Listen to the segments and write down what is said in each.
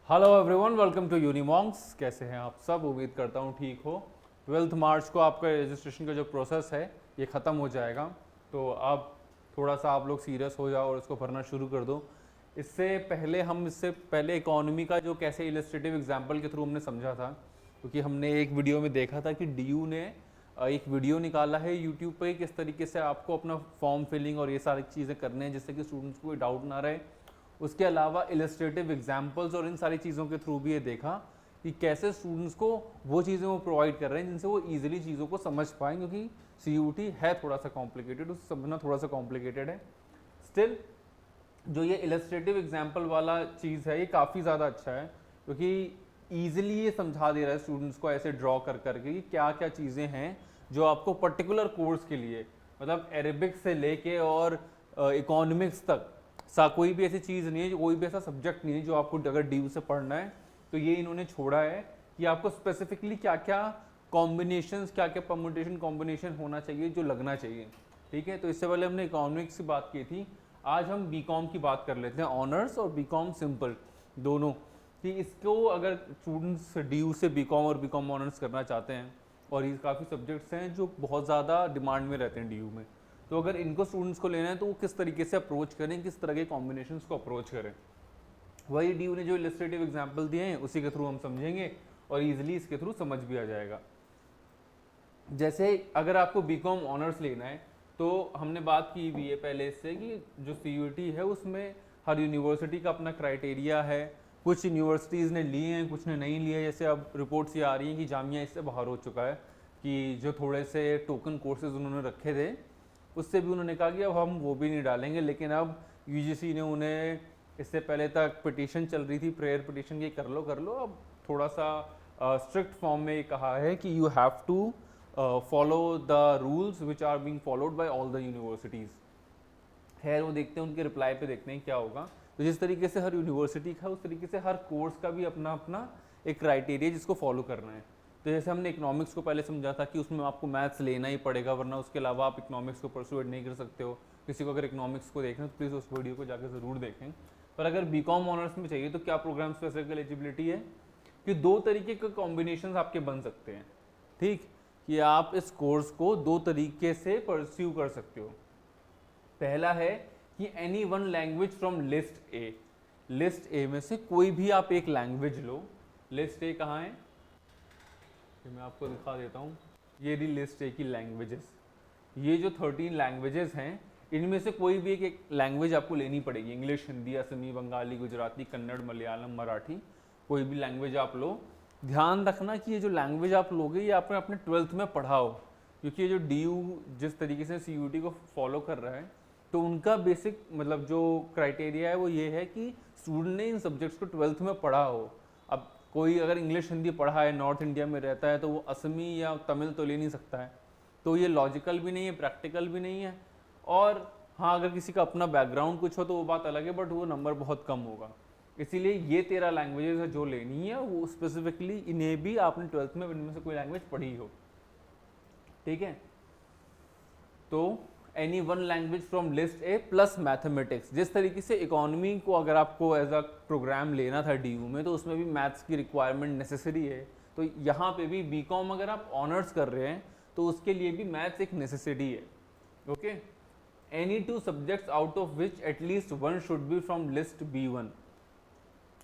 Hello everyone, welcome to Unimonks. कैसे हैं आप सब? उम्मीद करता हूँ ठीक हो। 12 मार्च को आपका रजिस्ट्रेशन का जो प्रोसेस है ये ख़त्म हो जाएगा, तो अब थोड़ा सा आप लोग सीरियस हो जाओ और इसको भरना शुरू कर दो। इससे पहले इकोनॉमी का जो कैसे इलस्ट्रेटिव एग्जांपल के थ्रू हमने समझा था, क्योंकि हमने एक वीडियो में देखा था कि डीयू ने एक वीडियो निकाला है यूट्यूब पे किस तरीके से आपको अपना फॉर्म फिलिंग और ये सारी चीज़ें करने हैं जिससे कि स्टूडेंट्स को कोई डाउट ना रहे। उसके अलावा इलस्ट्रेटिव एग्जाम्पल्स और इन सारी चीज़ों के थ्रू भी ये देखा कि कैसे स्टूडेंट्स को वो चीज़ें वो प्रोवाइड कर रहे हैं जिनसे वो ईजिली चीज़ों को समझ पाएँ, क्योंकि CUT है थोड़ा सा कॉम्प्लिकेटेड, उसे समझना थोड़ा सा कॉम्प्लिकेटेड है। स्टिल जो ये इलस्ट्रेटिव एग्जाम्पल वाला चीज़ है ये काफ़ी ज़्यादा अच्छा है, क्योंकि ईजिली ये समझा दे रहा है स्टूडेंट्स को ऐसे ड्रॉ कर करके कि क्या क्या चीज़ें हैं जो आपको पर्टिकुलर कोर्स के लिए, मतलब अरेबिक से लेके और इकोनॉमिक्स तक कोई भी ऐसी चीज़ नहीं है, कोई भी ऐसा सब्जेक्ट नहीं है जो आपको अगर ड्यू से पढ़ना है तो ये इन्होंने छोड़ा है कि आपको स्पेसिफिकली क्या क्या कॉम्बिनेशंस, क्या क्या परम्यूटेशन कॉम्बिनेशन होना चाहिए जो लगना चाहिए। ठीक है, तो इससे पहले हमने इकोनॉमिक्स की बात की थी, आज हम बीकॉम की बात कर लेते हैं, ऑनर्स और बीकॉम सिंपल दोनों। कि इसको अगर स्टूडेंट्स ड्यू से बीकॉम और बीकॉम ऑनर्स करना चाहते हैं, और ये काफ़ी सब्जेक्ट्स हैं जो बहुत ज़्यादा डिमांड में रहते हैं ड्यू में, तो अगर इनको स्टूडेंट्स को लेना है तो वो किस तरीके से अप्रोच करें, किस तरह के कॉम्बिनेशंस को अप्रोच करें, वही ड्यू ने जो इलस्ट्रेटिव एग्जाम्पल दिए हैं उसी के थ्रू हम समझेंगे और ईजिली इसके थ्रू समझ भी आ जाएगा। जैसे अगर आपको बीकॉम ऑनर्स लेना है तो हमने बात की हुई है पहले इससे कि जो CUT है उसमें हर यूनिवर्सिटी का अपना क्राइटेरिया है। कुछ यूनिवर्सिटीज़ ने लिए हैं, कुछ ने नहीं लिए। जैसे अब रिपोर्ट्स ये आ रही हैं कि जामिया इससे बाहर हो चुका है, कि जो थोड़े से टोकन कोर्सेज उन्होंने रखे थे उससे भी उन्होंने कहा कि अब हम वो भी नहीं डालेंगे। लेकिन अब UGC ने उन्हें, इससे पहले तक पिटीशन चल रही थी, प्रेयर पिटीशन की कर लो, अब थोड़ा सा स्ट्रिक्ट फॉर्म में ये कहा है कि you have to follow the rules which are being followed by all the universities. खैर वो देखते हैं, उनके रिप्लाई पे देखते हैं क्या होगा। तो जिस तरीके से हर यूनिवर्सिटी का उस तरीके से हर कोर्स का भी अपना अपना एक क्राइटेरिया जिसको फॉलो करना है। तो जैसे हमने इकोनॉमिक्स को पहले समझा था कि उसमें आपको मैथ्स लेना ही पड़ेगा, वरना उसके अलावा आप इकोनॉमिक्स को परसुएट नहीं कर सकते हो। किसी को अगर इकोनॉमिक्स को देखना है तो प्लीज़ उस वीडियो को जाकर ज़रूर देखें। पर अगर बीकॉम ऑनर्स में चाहिए तो क्या प्रोग्राम स्पेसिफिक एलिजिबिलिटी है कि 2 तरीके के कॉम्बिनेशन आपके बन सकते हैं। ठीक, कि आप इस कोर्स को 2 तरीके से परस्यू कर सकते हो। पहला है कि any one language from list A. List A में से कोई भी आप एक लैंग्वेज लो। लिस्ट ए कहाँ है, मैं आपको दिखा देता हूँ। ये रही लिस्ट ए की लैंग्वेजेस। ये जो 13 लैंग्वेजेस हैं इनमें से कोई भी एक लैंग्वेज आपको लेनी पड़ेगी। इंग्लिश, हिंदी, असमी, बंगाली, गुजराती, कन्नड़, मलयालम, मराठी, कोई भी लैंग्वेज आप लो। ध्यान रखना कि ये जो लैंग्वेज आप लोगे ये आपने अपने 12th में पढ़ा हो, क्योंकि ये जो DU जिस तरीके से CUT को फॉलो कर रहा है तो उनका बेसिक मतलब जो क्राइटेरिया है वो ये है कि स्टूडेंट ने इन सब्जेक्ट्स को 12th में पढ़ा हो। अब कोई अगर इंग्लिश हिंदी पढ़ा है, नॉर्थ इंडिया में रहता है, तो वो असमी या तमिल तो ले नहीं सकता है। तो ये लॉजिकल भी नहीं है, प्रैक्टिकल भी नहीं है। और हाँ, अगर किसी का अपना बैकग्राउंड कुछ हो तो वो बात अलग है, बट वो नंबर बहुत कम होगा। इसीलिए ये 13 लैंग्वेजेस है जो लेनी है, वो स्पेसिफिकली इन्हें भी आपने 12th में इनमें से कोई लैंग्वेज पढ़ी हो। ठीक है, तो any one language from list A plus mathematics. जिस तरीके से इकोनॉमी को अगर आपको एज अ प्रोग्राम लेना था DU में तो उसमें भी मैथ्स की रिक्वायरमेंट नेसेसरी है, तो यहाँ पे भी बीकॉम अगर आप ऑनर्स कर रहे हैं तो उसके लिए भी मैथ्स एक नेसेसिटी है। Okay, any 2 subjects out of which at least one should be from list B1।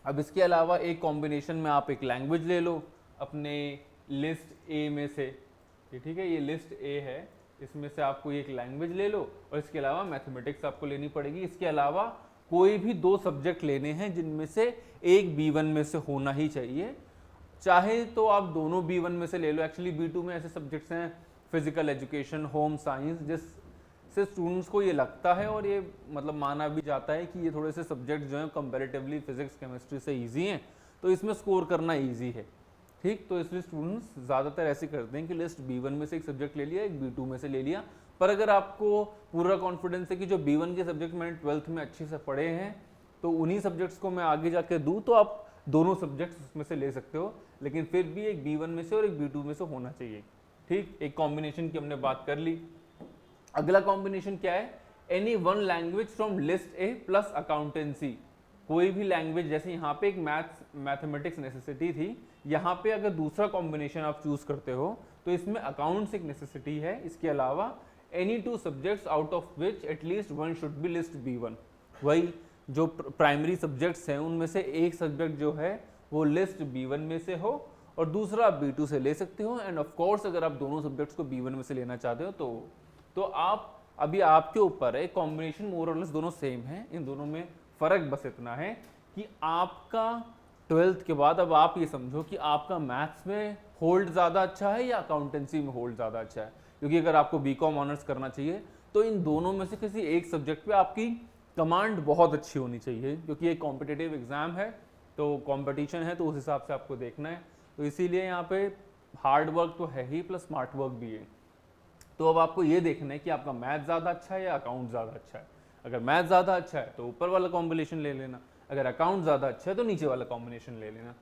अब इसके अलावा एक कॉम्बिनेशन में आप एक लैंग्वेज ले लो अपने लिस्ट ए में से। ठीक है, ये लिस्ट ए है, इसमें से आप कोई एक लैंग्वेज ले लो और इसके अलावा मैथमेटिक्स आपको लेनी पड़ेगी। इसके अलावा कोई भी 2 सब्जेक्ट लेने हैं जिनमें से एक B1 में से होना ही चाहिए। चाहे तो आप दोनों B1 में से ले लो। एक्चुअली B2 में ऐसे सब्जेक्ट्स हैं फिजिकल एजुकेशन, होम साइंस, जिससे स्टूडेंट्स को ये लगता है और ये मतलब माना भी जाता है कि ये थोड़े से सब्जेक्ट जो हैं कंपैरेटिवली फिजिक्स केमिस्ट्री से ईजी हैं, तो इसमें स्कोर करना ईजी है। ठीक, तो इसलिए स्टूडेंट्स ज़्यादातर ऐसे करते हैं कि लिस्ट B1 में से एक सब्जेक्ट ले लिया, एक B2 में से ले लिया। पर अगर आपको पूरा कॉन्फिडेंस है कि जो B1 के सब्जेक्ट मैंने 12th में अच्छे से पढ़े हैं तो उन्हीं सब्जेक्ट्स को मैं आगे जाके दूँ, तो आप दोनों सब्जेक्ट्स उसमें से ले सकते हो, लेकिन फिर भी एक B1 में से और एक B2 में से होना चाहिए। ठीक, एक कॉम्बिनेशन की हमने बात कर ली। अगला कॉम्बिनेशन क्या है, any one language from list A plus accountancy. कोई भी लैंग्वेज, जैसे यहाँ पे एक मैथमेटिक्स नेसेसिटी थी, यहाँ पे अगर दूसरा कॉम्बिनेशन आप चूज करते हो तो इसमें अकाउंट्स एक नेसेसिटी है। इसके अलावा any two subjects out of which at least one should be list B1, वही जो प्राइमरी सब्जेक्ट्स हैं उनमें से एक सब्जेक्ट जो है वो लिस्ट B1 में से हो और दूसरा आप B2 से ले सकते हो। एंड ऑफ कोर्स अगर आप दोनों सब्जेक्ट्स को B1 में से लेना चाहते हो तो आप अभी आपके ऊपर है। कॉम्बिनेशन मोर और लेस दोनों सेम है, इन दोनों में फर्क बस इतना है कि आपका 12th के बाद अब आप ये समझो कि आपका मैथ्स में होल्ड ज़्यादा अच्छा है या अकाउंटेंसी में होल्ड ज़्यादा अच्छा है। क्योंकि अगर आपको बीकॉम ऑनर्स करना चाहिए तो इन दोनों में से किसी एक सब्जेक्ट पे आपकी कमांड बहुत अच्छी होनी चाहिए, क्योंकि एक कॉम्पिटिटिव एग्जाम है तो कंपटीशन है, तो उस हिसाब से आपको देखना है। तो इसीलिए यहाँ पे हार्ड वर्क तो है ही प्लस स्मार्ट वर्क भी है। तो अब आपको ये देखना है कि आपका मैथ ज़्यादा अच्छा है या अकाउंट ज़्यादा अच्छा है। अगर मैथ ज़्यादा अच्छा है तो ऊपर वाला कॉम्बिनेशन ले लेना, अगर अकाउंट ज़्यादा अच्छा है तो नीचे वाला कॉम्बिनेशन ले लेना।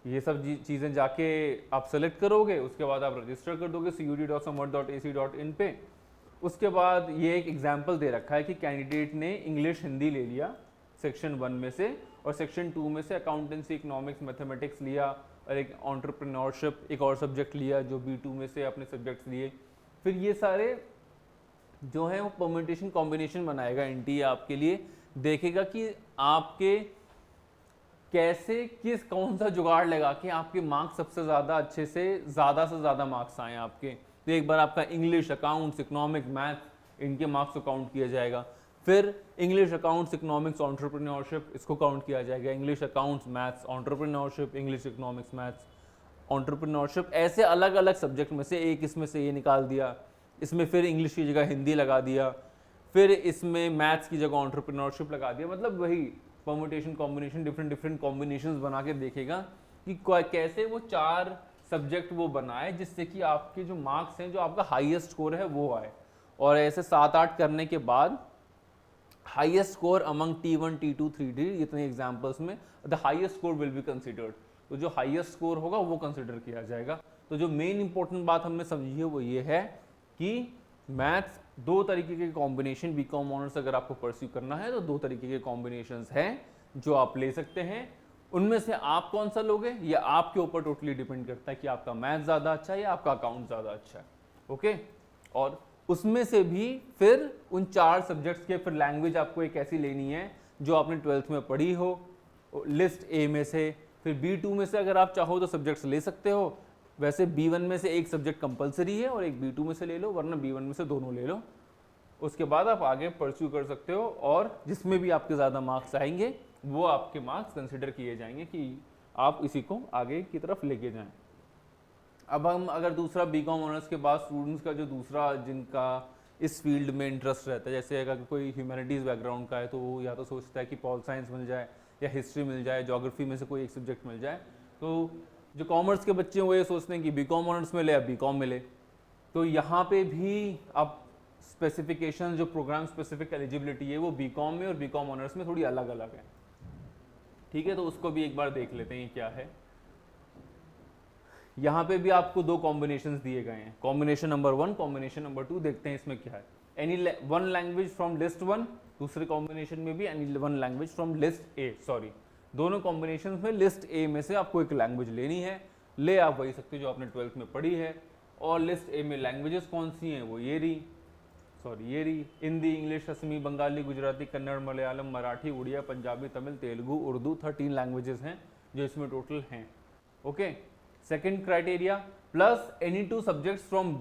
ये सब चीज़ें जाके आप सेलेक्ट करोगे, उसके बाद आप रजिस्टर कर दोगे cud.samarth.ac.in पे। उसके बाद ये एक एग्जाम्पल दे रखा है कि कैंडिडेट ने इंग्लिश हिंदी ले लिया सेक्शन 1 में से, और सेक्शन 2 में से अकाउंटेंसी इकोनॉमिक्स मैथमेटिक्स लिया, और एक एंटरप्रेन्योरशिप एक और सब्जेक्ट लिया जो B2 में से अपने सब्जेक्ट्स लिए। फिर ये सारे जो है वो परम्यूटेशन कॉम्बिनेशन बनाएगा एनटीए आपके लिए, देखेगा कि आपके कैसे कौन सा जुगाड़ लगा के आपके मार्क्स सबसे ज़्यादा अच्छे से ज़्यादा मार्क्स आए आपके। तो एक बार आपका इंग्लिश, अकाउंट्स, इकोनॉमिक्स, मैथ, इनके मार्क्स को काउंट किया जाएगा। फिर इंग्लिश, अकाउंट्स, इकोनॉमिक्स, एंटरप्रेन्योरशिप इसको काउंट किया जाएगा। English, accounts, maths, entrepreneurship, English, economics, maths, entrepreneurship, ऐसे अलग अलग सब्जेक्ट में से एक इसमें से ये निकाल दिया, इसमें फिर इंग्लिश की जगह हिंदी लगा दिया, फिर इसमें मैथ्स की जगह एंटरप्रेन्योरशिप लगा दिया। मतलब वही परम्यूटेशन कॉम्बिनेशन डिफरेंट कॉम्बिनेशंस बना के देखेगा कि कैसे वो 4 सब्जेक्ट वो बनाए जिससे कि आपके जो मार्क्स हैं, जो आपका हाईएस्ट स्कोर है वो आए। और ऐसे 7-8 करने के बाद highest score among T1, T2, 3D इतने एग्जाम्पल्स में the highest score will be considered. तो जो हाईएस्ट स्कोर होगा वो कंसिडर किया जाएगा। तो जो मेन इंपॉर्टेंट बात हमने समझी है वो ये है कि मैथ्स 2 तरीके के कॉम्बिनेशन, बीकॉम ऑनर्स अगर आपको परस्यू करना है तो 2 तरीके के कॉम्बिनेशंस हैं जो आप ले सकते हैं। उनमें से आप कौन सा लोगे ये आपके ऊपर टोटली डिपेंड करता है कि आपका मैथ ज़्यादा अच्छा है या आपका अकाउंट ज़्यादा अच्छा है। ओके, और उसमें से भी फिर उन 4 सब्जेक्ट्स के फिर लैंग्वेज आपको एक ऐसी लेनी है जो आपने 12th में पढ़ी हो लिस्ट ए में से। फिर B2 में से अगर आप चाहो तो सब्जेक्ट्स ले सकते हो। वैसे B1 में से एक सब्जेक्ट कंपलसरी है और एक B2 में से ले लो, वरना B1 में से दोनों ले लो। उसके बाद आप आगे परस्यू कर सकते हो और जिसमें भी आपके ज़्यादा मार्क्स आएंगे वो आपके मार्क्स कंसिडर किए जाएंगे कि आप इसी को आगे की तरफ लेके जाएं। अब हम अगर दूसरा बीकॉम ऑनर्स के बाद स्टूडेंट्स का जो दूसरा जिनका इस फील्ड में इंटरेस्ट रहता है, जैसे अगर कोई ह्यूमैनिटीज़ बैकग्राउंड का है तो वो या तो सोचता है कि पॉल साइंस मिल जाए या हिस्ट्री मिल जाए, ज्योग्राफी में से कोई एक सब्जेक्ट मिल जाए। तो जो कॉमर्स के बच्चे हैं वो ये सोचते हैं कि बीकॉम ऑनर्स मिले या बीकॉम मिले। तो यहाँ पे भी अब स्पेसिफिकेशन जो प्रोग्राम स्पेसिफिक एलिजिबिलिटी है वो बीकॉम में और बीकॉम ऑनर्स में थोड़ी अलग अलग है। ठीक है, तो उसको भी एक बार देख लेते हैं क्या है। यहाँ पे भी आपको 2 कॉम्बिनेशंस दिए गए हैं, कॉम्बिनेशन नंबर 1, कॉम्बिनेशन नंबर 2। देखते हैं इसमें क्या है। एनी 1 लैंग्वेज फ्रॉम लिस्ट 1, दूसरे कॉम्बिनेशन में भी any 1 language from list A. Sorry, दोनों कॉम्बिनेशन में लिस्ट ए में से आपको एक लैंग्वेज लेनी है। ले आप वही सकते हो जो आपने 12th में पढ़ी है। और लिस्ट ए में लैंग्वेजेस कौन सी हैं वो ये रही हिंदी, इंग्लिश, असमी, बंगाली, गुजराती, कन्नड़, मलयालम, मराठी, उड़िया, पंजाबी, तमिल, तेलुगु, उर्दू। 13 लैंग्वेजेस हैं जो इसमें टोटल हैं। Okay, second criteria plus any 2 subjects from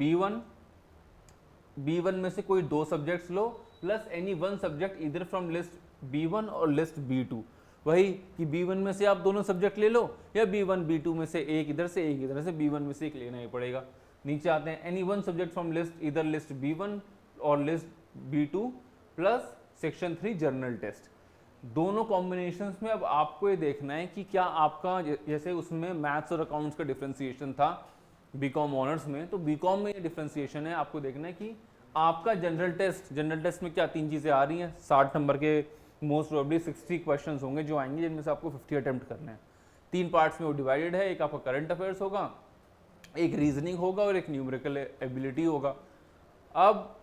B1 में से कोई 2 सब्जेक्ट्स लो, प्लस एनी 1 सब्जेक्ट इधर फ्रॉम लिस्ट B1 और लिस्ट B2। वही कि B1 में से आप दोनों सब्जेक्ट ले लो या B1 B2 में से एक इधर से एक इधर से, B1 में से एक लेना ही पड़ेगा। नीचे आते हैं एनी 1 सब्जेक्ट फ्रॉम लिस्ट इधर लिस्ट B1 और list B2 plus section 3 general test. दोनों कॉम्बिनेशंस में अब आपको ये देखना है कि क्या आपका, जैसे उसमें मैथ्स और अकाउंट्स का डिफरेंशिएशन था बीकॉम ऑनर्स में, तो बीकॉम में ये डिफरेंशिएशन है। आपको देखना है कि आपका जनरल टेस्ट में क्या 3 चीज़ें आ रही हैं। 60 नंबर के मोस्ट प्रोबेबली 60 क्वेश्चंस होंगे जो आएंगे, जिनमें से आपको 50 अटेम्प्ट करने हैं। 3 पार्ट्स में वो डिवाइडेड है। एक आपका करंट अफेयर्स होगा, एक रीजनिंग होगा और एक न्यूमेरिकल एबिलिटी होगा। अब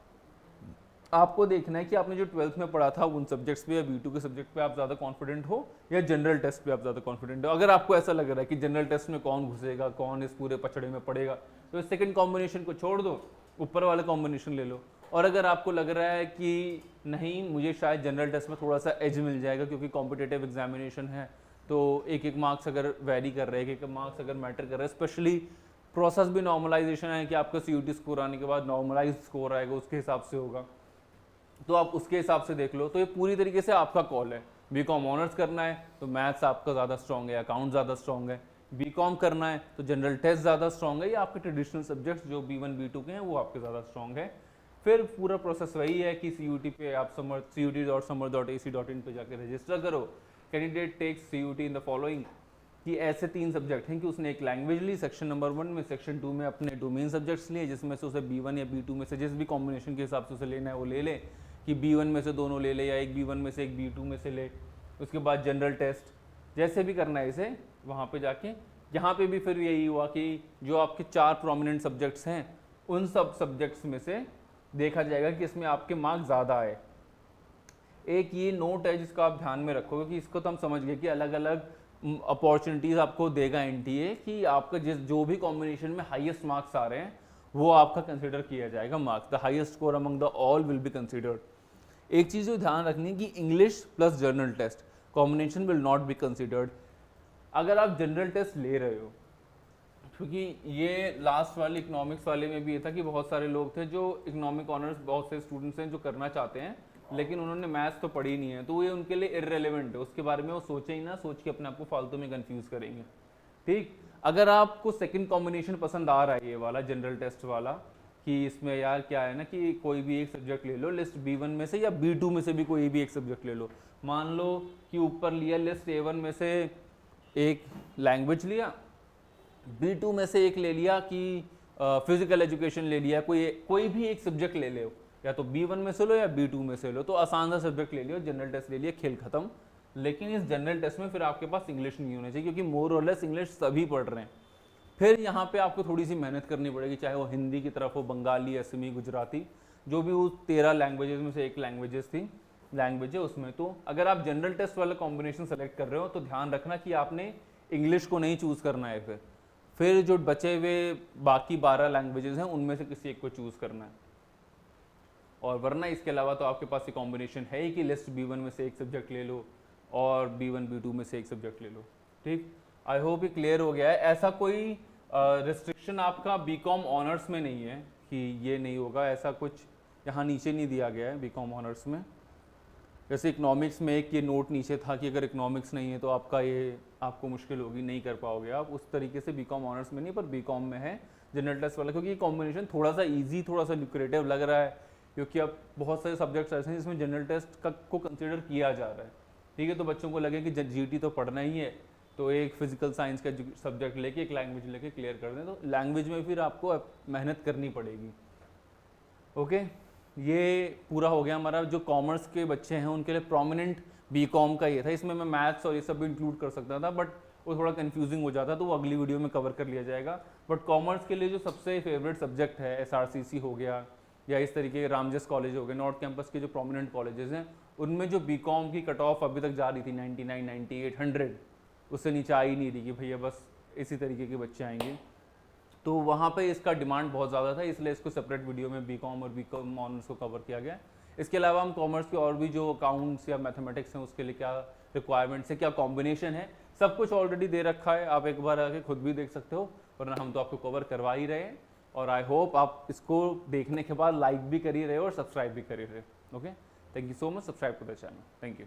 आपको देखना है कि आपने जो 12th में पढ़ा था उन सब्जेक्ट्स पे या B2 के सब्जेक्ट पे आप ज़्यादा कॉन्फिडेंट हो या जनरल टेस्ट पे आप ज़्यादा कॉन्फिडेंट हो। अगर आपको ऐसा लग रहा है कि जनरल टेस्ट में कौन घुसेगा, कौन इस पूरे पचड़े में पड़ेगा, तो इस सेकंड कॉम्बिनेशन को छोड़ दो, ऊपर वाला कॉम्बिनेशन ले लो। और अगर आपको लग रहा है कि नहीं, मुझे शायद जनरल टेस्ट में थोड़ा सा एज मिल जाएगा क्योंकि कॉम्पिटेटिव एग्जामिनेशन है, तो एक एक मार्क्स अगर वेरी कर रहे हैं, एक एक मार्क्स अगर मैटर कर रहे हैं, स्पेशली प्रोसेस भी नॉर्मलाइजेशन है कि आपका CUT स्कोर आने के बाद नॉर्मलाइज स्कोर आएगा, उसके हिसाब से होगा, तो आप उसके हिसाब से देख लो। तो ये पूरी तरीके से आपका कॉल है। B.Com ऑनर्स करना है तो मैथ्स आपका ज़्यादा स्ट्रॉन्ग है, अकाउंट ज़्यादा स्ट्रॉन्ग है। B.Com करना है तो जनरल टेस्ट ज़्यादा स्ट्रॉन्ग है, या आपके ट्रेडिशनल सब्जेक्ट्स जो B1 B2 के हैं वो आपके ज़्यादा स्ट्रॉन्ग है। फिर पूरा प्रोसेस वही है कि CUT पे आप CUT.samar.ac.in पे जाके रजिस्टर करो। Candidate takes CUT in the following, कि ऐसे 3 सब्जेक्ट हैं कि उसने एक लैंग्वेज ली सेक्शन नंबर 1 में, सेक्शन 2 में अपने डोमेन सब्जेक्ट्स लिए जिसमें से उसे B1 या B2 में से जिस भी कॉम्बिनेशन के हिसाब से उसे लेना है वो ले ले, कि B1 में से दोनों ले ले या एक B1 में से एक B2 में से ले। उसके बाद जनरल टेस्ट जैसे भी करना है इसे वहाँ पे जाके। यहाँ पे भी फिर यही हुआ कि जो आपके 4 प्रोमिनेंट सब्जेक्ट्स हैं उन सब सब्जेक्ट्स में से देखा जाएगा कि इसमें आपके मार्क्स ज़्यादा आए। एक ये नोट है जिसका आप ध्यान में रखोगे कि इसको तो हम समझ गए कि अलग अलग अपॉर्चुनिटीज़ आपको देगा NTA, कि आपका जो भी कॉम्बिनेशन में हाईएस्ट मार्क्स आ रहे हैं वो आपका कंसिडर किया जाएगा marks. The highest score among the all will be considered. एक चीज़ जो ध्यान रखनी है कि English plus general test combination will not be considered अगर आप जनरल टेस्ट ले रहे हो, क्योंकि ये लास्ट वाले इकोनॉमिक्स वाले में भी ये था कि बहुत सारे लोग थे जो इकोनॉमिक ऑनर्स, बहुत से स्टूडेंट्स हैं जो करना चाहते हैं लेकिन उन्होंने मैथ्स तो पढ़ी नहीं है, तो ये उनके लिए इररेलेवेंट है, उसके बारे में वो सोचे ही ना, सोच के अपने आप को फालतू में कंफ्यूज करेंगे। ठीक, अगर आपको सेकंड कॉम्बिनेशन पसंद आ रहा है ये वाला जनरल टेस्ट वाला, कि इसमें यार क्या है ना कि कोई भी एक सब्जेक्ट ले लो लिस्ट B1 में से या B2 में से भी कोई भी एक सब्जेक्ट ले लो। मान लो कि ऊपर लिया लिस्ट A1 में से एक लैंग्वेज लिया, B2 में से एक ले लिया कि फिजिकल एजुकेशन ले लिया, कोई भी एक सब्जेक्ट ले लो, या तो B1 में से लो या B2 में से लो, तो आसान सा सब्जेक्ट ले लियो, जनरल टेस्ट ले लिया, खेल खत्म। लेकिन इस जनरल टेस्ट में फिर आपके पास इंग्लिश नहीं होना चाहिए, क्योंकि मोर और लेस इंग्लिश सभी पढ़ रहे हैं। फिर यहाँ पे आपको थोड़ी सी मेहनत करनी पड़ेगी, चाहे वो हिंदी की तरफ हो, बंगाली, असमी, गुजराती, जो भी वो 13 लैंग्वेजेस में से एक लैंग्वेज है उसमें। तो अगर आप जनरल टेस्ट वाला कॉम्बिनेशन सेलेक्ट कर रहे हो तो ध्यान रखना कि आपने इंग्लिश को नहीं चूज़ करना है, फिर जो बचे हुए बाकी 12 लैंग्वेजेस हैं उनमें से किसी एक को चूज़ करना है। और वरना इसके अलावा तो आपके पास ये कॉम्बिनेशन है ही कि लिस्ट B1 में से एक सब्जेक्ट ले लो और B1 B2 में से एक सब्जेक्ट ले लो। ठीक, आई होप ये क्लियर हो गया है। ऐसा कोई रिस्ट्रिक्शन आपका B.Com ऑनर्स में नहीं है कि ये नहीं होगा, ऐसा कुछ यहाँ नीचे नहीं दिया गया है B.Com ऑनर्स में। जैसे इकोनॉमिक्स में एक ये नोट नीचे था कि अगर इकोनॉमिक्स नहीं है तो आपको मुश्किल होगी, नहीं कर पाओगे आप, उस तरीके से B.Com ऑनर्स में नहीं, पर B.Com में है जनरल टेस्ट वाला, क्योंकि ये कॉम्बिनेशन थोड़ा सा ईजी, थोड़ा सा ल्यूक्रेटिव लग रहा है, क्योंकि अब बहुत सारे सब्जेक्ट्स ऐसे हैं जिसमें जनरल टेस्ट को कंसिडर किया जा रहा है। ठीक है, तो बच्चों को लगे कि GT तो पढ़ना ही है, तो एक फिजिकल साइंस का सब्जेक्ट लेके एक लैंग्वेज लेके क्लियर कर दें, तो लैंग्वेज में फिर आपको मेहनत करनी पड़ेगी। ओके, ये पूरा हो गया हमारा। जो कॉमर्स के बच्चे हैं उनके लिए प्रोमिनेंट B.Com का ये था, इसमें मैं मैथ्स और ये सब भी इंक्लूड कर सकता था, बट वो थोड़ा कंफ्यूजिंग हो जाता, तो वो अगली वीडियो में कवर कर लिया जाएगा। बट कॉमर्स के लिए जो सबसे फेवरेट सब्जेक्ट है SRCC हो गया, या इस तरीके के रामजस कॉलेज हो गए, नॉर्थ कैंपस के जो प्रोमिनेंट कॉलेजेस हैं, उनमें जो B.Com की कट ऑफ अभी तक जा रही थी 99, 98, 100, उससे नीचे आ ही नहीं रही कि भैया बस इसी तरीके के बच्चे आएंगे, तो वहाँ पे इसका डिमांड बहुत ज़्यादा था, इसलिए इसको सेपरेट वीडियो में B.Com और B.Com ऑनर्स को कवर किया गया। इसके अलावा हम कॉमर्स के और भी जो अकाउंट्स या मैथमेटिक्स हैं उसके लिए क्या रिक्वायरमेंट्स है, क्या कॉम्बिनेशन है, सब कुछ ऑलरेडी दे रखा है, आप एक बार आके खुद भी देख सकते हो, वरना हम तो आपको कवर करवा ही रहे हैं। और आई होप आप इसको देखने के बाद लाइक भी कर ही रहे हो और सब्सक्राइब भी कर ही रहे हो। Okay, thank you so much, subscribe to the channel, thank you.